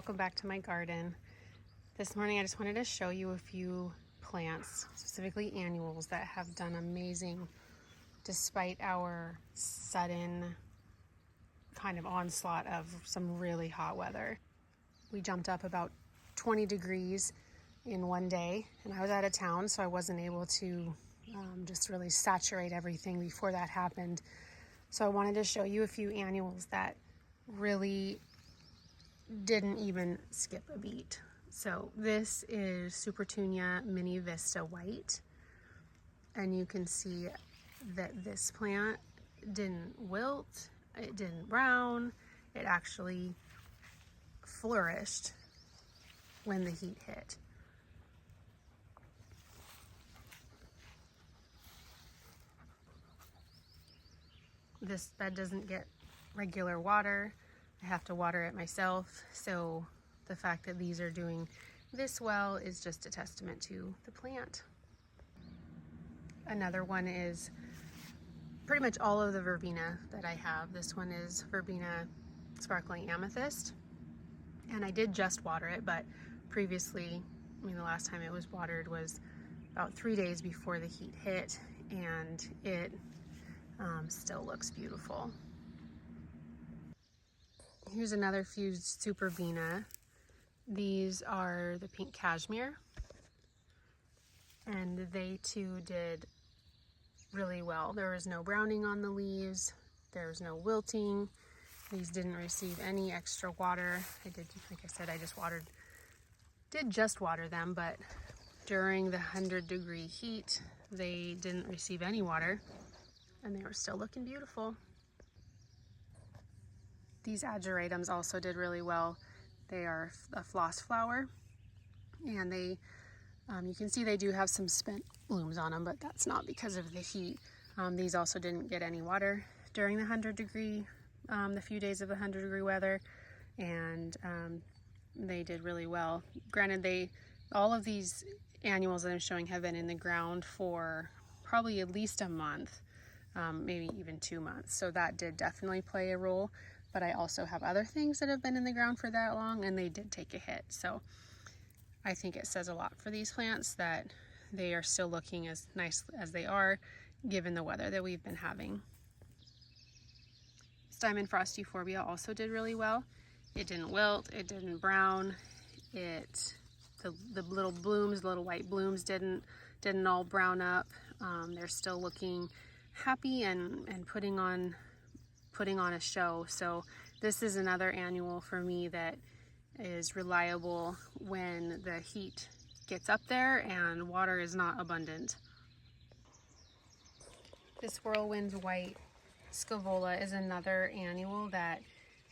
welcome back to my garden. This morning I just wanted to show you a few plants, specifically annuals, that have done amazing despite our sudden kind of onslaught of some really hot weather. We jumped up about 20 degrees in one day, and I was out of town, so I wasn't able to just really saturate everything before that happened. So I wanted to show you a few annuals that really didn't even skip a beat. So this is Supertunia Mini Vista White, and you can see that this plant didn't wilt, it didn't brown, it actually flourished when the heat hit. This bed doesn't get regular water. I have to water it myself, so the fact that these are doing this well is just a testament to the plant. Another one is pretty much all of the verbena that I have. This one is verbena sparkling amethyst, and I did just water it, but previously, the last time it was watered was about 3 days before the heat hit, and it still looks beautiful. Here's another fused Supervena. These are the pink cashmere, and they too did really well. There was no browning on the leaves, there was no wilting. These didn't receive any extra water. Like I said, I did just water them, but during the 100-degree heat, they didn't receive any water, and they were still looking beautiful. These ageratums also did really well. They are a floss flower, and they, you can see they do have some spent blooms on them, but that's not because of the heat. These also didn't get any water during the 100-degree, the few days of the 100-degree weather, and they did really well. Granted, all of these annuals that I'm showing have been in the ground for probably at least a month, maybe even 2 months, so that did definitely play a role. But I also have other things that have been in the ground for that long, and they did take a hit. So I think it says a lot for these plants that they are still looking as nice as they are, given the weather that we've been having. This Diamond Frost Euphorbia also did really well. It didn't wilt, it didn't brown, the little blooms, the little white blooms didn't all brown up. They're still looking happy and putting on a show. So this is another annual for me that is reliable when the heat gets up there and water is not abundant. This Whirlwind White Scaevola is another annual that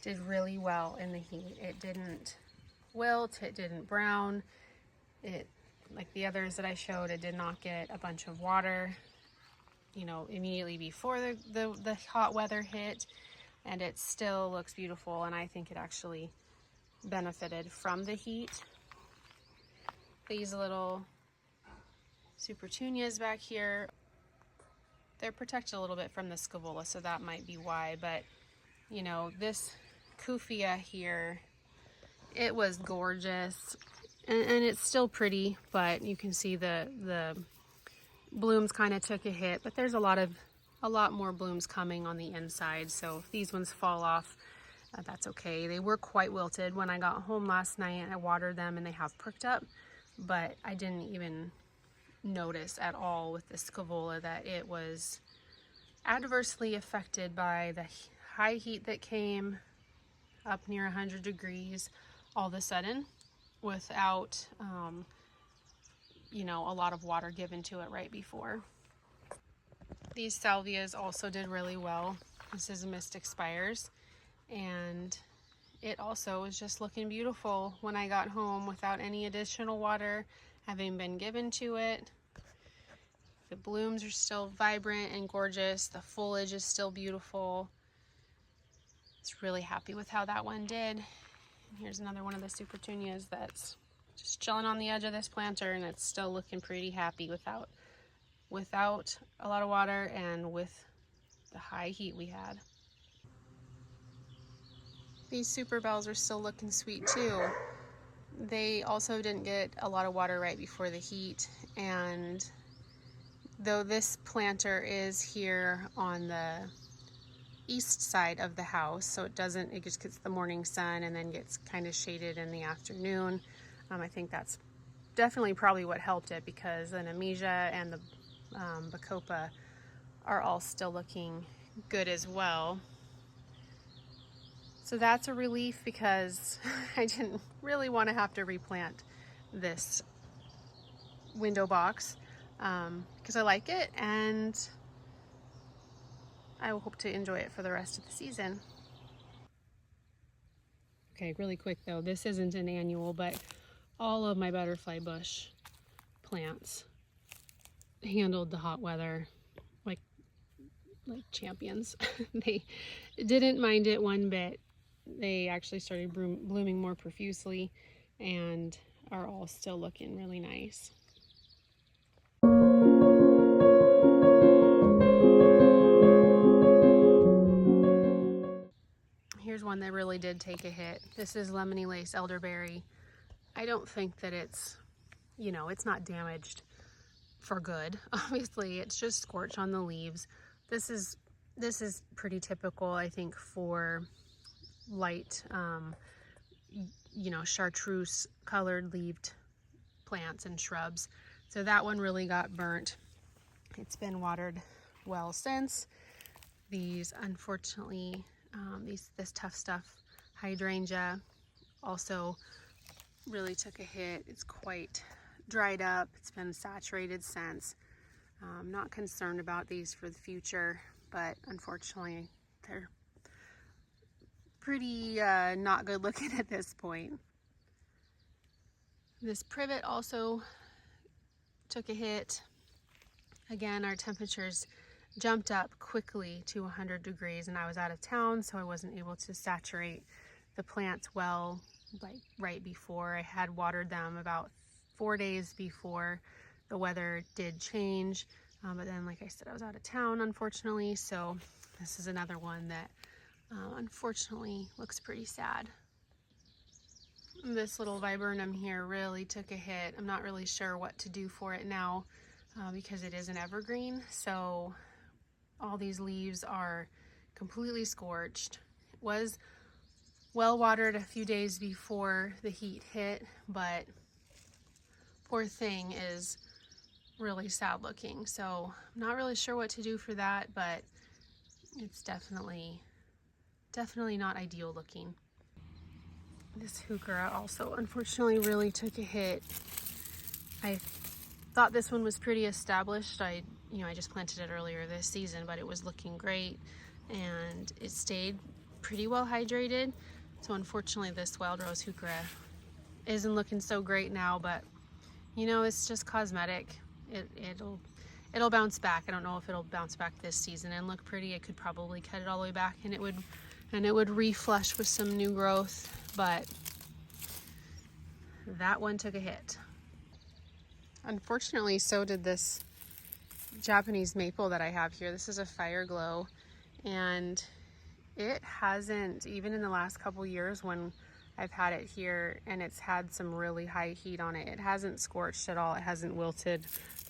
did really well in the heat. It didn't wilt, it didn't brown. Like the others that I showed, it did not get a bunch of water, immediately before the hot weather hit, and it still looks beautiful, and I think it actually benefited from the heat. These little Supertunias back here, they're protected a little bit from the Scaevola, so that might be why, but this Kufia here, it was gorgeous, and it's still pretty, but you can see the blooms kind of took a hit, but there's a lot more blooms coming on the inside, so if these ones fall off, that's okay. They were quite wilted when I got home last night. I watered them and they have pricked up, but I didn't even notice at all with the Scaevola that it was adversely affected by the high heat that came up near 100 degrees all of a sudden without a lot of water given to it right before. These salvias also did really well. This is Mystic Spires, and it also was just looking beautiful when I got home without any additional water having been given to it. The blooms are still vibrant and gorgeous. The foliage is still beautiful. It's really happy with how that one did. And here's another one of the Supertunias that's just chilling on the edge of this planter, and it's still looking pretty happy without a lot of water and with the high heat we had. These super bells are still looking sweet too. They also didn't get a lot of water right before the heat, and though this planter is here on the east side of the house, so it just gets the morning sun and then gets kind of shaded in the afternoon. I think that's definitely probably what helped it, because the Nemesia and the Bacopa are all still looking good as well. So that's a relief, because I didn't really want to have to replant this window box, because I like it and I hope to enjoy it for the rest of the season. Okay, really quick though, this isn't an annual, but all of my butterfly bush plants handled the hot weather like champions. They didn't mind it one bit. They actually started blooming more profusely and are all still looking really nice. Here's one that really did take a hit. This is lemony lace elderberry. I don't think that it's, it's not damaged for good. Obviously, it's just scorch on the leaves. This is pretty typical, I think, for light, chartreuse colored leaved plants and shrubs. So that one really got burnt. It's been watered well since. These, unfortunately, this tough stuff hydrangea also really took a hit. It's quite dried up. It's been saturated since. I'm not concerned about these for the future, but unfortunately they're pretty not good looking at this point. This privet also took a hit. Again, our temperatures jumped up quickly to 100 degrees, and I was out of town, so I wasn't able to saturate the plants well right before. I had watered them about 4 days before the weather did change, but then, like I said, I was out of town, unfortunately, so this is another one that unfortunately looks pretty sad. This little viburnum here really took a hit. I'm not really sure what to do for it now, because it is an evergreen, so all these leaves are completely scorched. It was well watered a few days before the heat hit, but poor thing is really sad looking. So I'm not really sure what to do for that, but it's definitely not ideal looking. This heuchera also unfortunately really took a hit. I thought this one was pretty established. I just planted it earlier this season, but it was looking great and it stayed pretty well hydrated. So unfortunately this wild rose heuchera isn't looking so great now, but it's just cosmetic. It'll bounce back. I don't know if it'll bounce back this season and look pretty. I could probably cut it all the way back and it would reflush with some new growth, but that one took a hit. Unfortunately, so did this Japanese maple that I have here. This is a fire glow, and it hasn't, even in the last couple years when I've had it here and it's had some really high heat on it, it hasn't scorched at all. It hasn't wilted,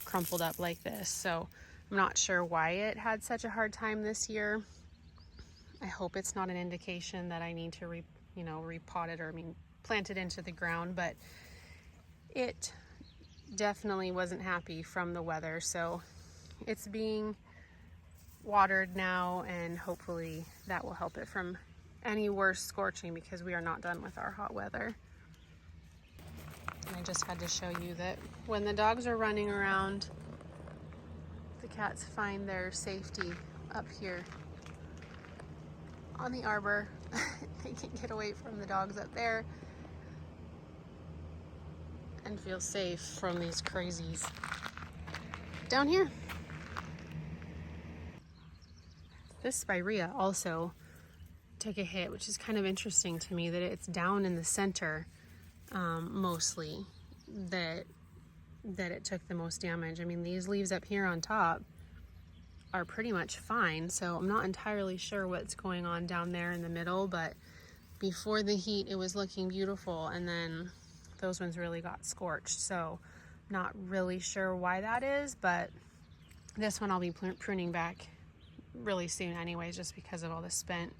crumpled up like this. So I'm not sure why it had such a hard time this year. I hope it's not an indication that I need to repot it, or plant it into the ground, but it definitely wasn't happy from the weather. So it's being watered now, and hopefully that will help it from any worse scorching, because we are not done with our hot weather. And I just had to show you that when the dogs are running around, the cats find their safety up here on the arbor. They can get away from the dogs up there and feel safe from these crazies down here. This spirea also took a hit, which is kind of interesting to me that it's down in the center mostly that it took the most damage. These leaves up here on top are pretty much fine, so I'm not entirely sure what's going on down there in the middle, but before the heat it was looking beautiful, and then those ones really got scorched. So not really sure why that is, but this one I'll be pruning back really soon anyways, just because of all the spent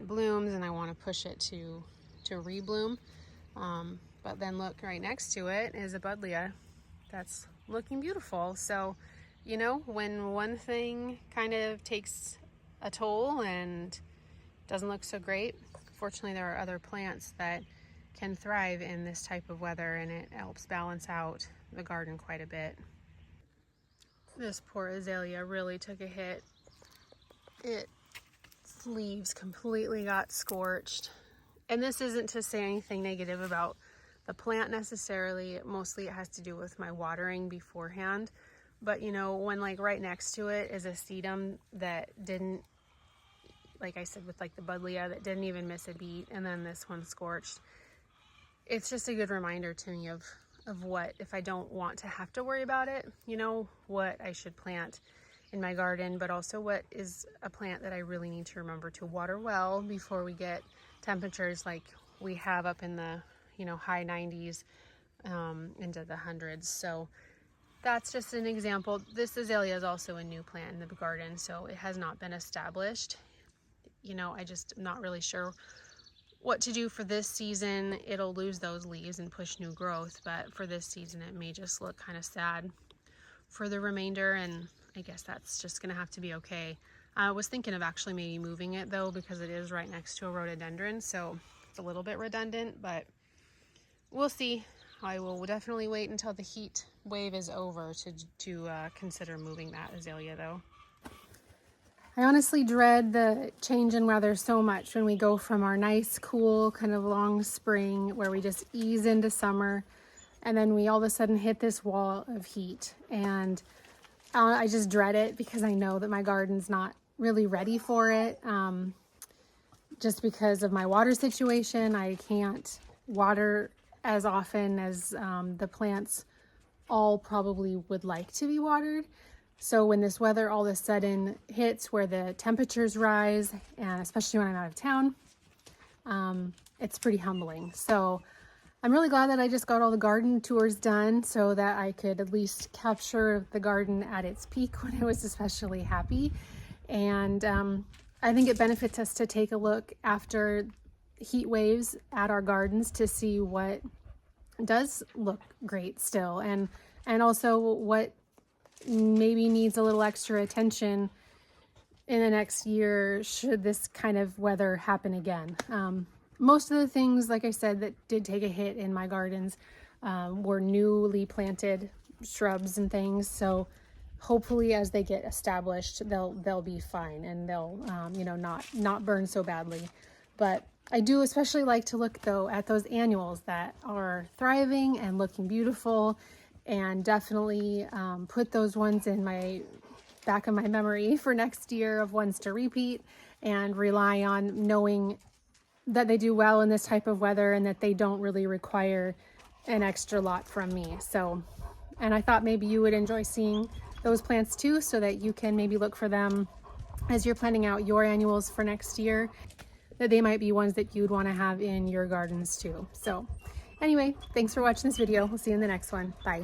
blooms, and I want to push it to rebloom. But then look, right next to it is a buddleia that's looking beautiful. So, you know, when one thing kind of takes a toll and doesn't look so great, fortunately there are other plants that can thrive in this type of weather, and it helps balance out the garden quite a bit. This poor azalea really took a hit. Its leaves completely got scorched. And this isn't to say anything negative about the plant necessarily. Mostly it has to do with my watering beforehand. But you know, when like right next to it is a sedum that didn't, like I said with like the buddleia, that didn't even miss a beat, and then this one scorched, it's just a good reminder to me of what, if I don't want to have to worry about it, you know, what I should plant in my garden, but also what is a plant that I really need to remember to water well before we get temperatures like we have up in the, you know, high 90s into the hundreds. So that's just an example. This azalea is also a new plant in the garden, so it has not been established. You know, I just am not really sure what to do for this season. It'll lose those leaves and push new growth, but for this season it may just look kind of sad for the remainder, and I guess that's just gonna have to be okay. I was thinking of actually maybe moving it though, because it is right next to a rhododendron, so it's a little bit redundant, but we'll see. I will definitely wait until the heat wave is over to consider moving that azalea though. I honestly dread the change in weather so much when we go from our nice, cool, kind of long spring where we just ease into summer, and then we all of a sudden hit this wall of heat. And I just dread it because I know that my garden's not really ready for it. Just because of my water situation, I can't water as often as the plants all probably would like to be watered. So when this weather all of a sudden hits where the temperatures rise, and especially when I'm out of town, it's pretty humbling. So I'm really glad that I just got all the garden tours done so that I could at least capture the garden at its peak when it was especially happy. And I think it benefits us to take a look after heat waves at our gardens to see what does look great still, and also what maybe needs a little extra attention in the next year should this kind of weather happen again. Most of the things, like I said, that did take a hit in my gardens were newly planted shrubs and things. So hopefully as they get established, they'll be fine, and they'll you know, not burn so badly. But I do especially like to look though at those annuals that are thriving and looking beautiful, and definitely put those ones in my back of my memory for next year of ones to repeat, and rely on knowing that they do well in this type of weather and that they don't really require an extra lot from me. So, and I thought maybe you would enjoy seeing those plants too, so that you can maybe look for them as you're planning out your annuals for next year, that they might be ones that you'd want to have in your gardens too. So anyway, thanks for watching this video. We'll see you in the next one. Bye.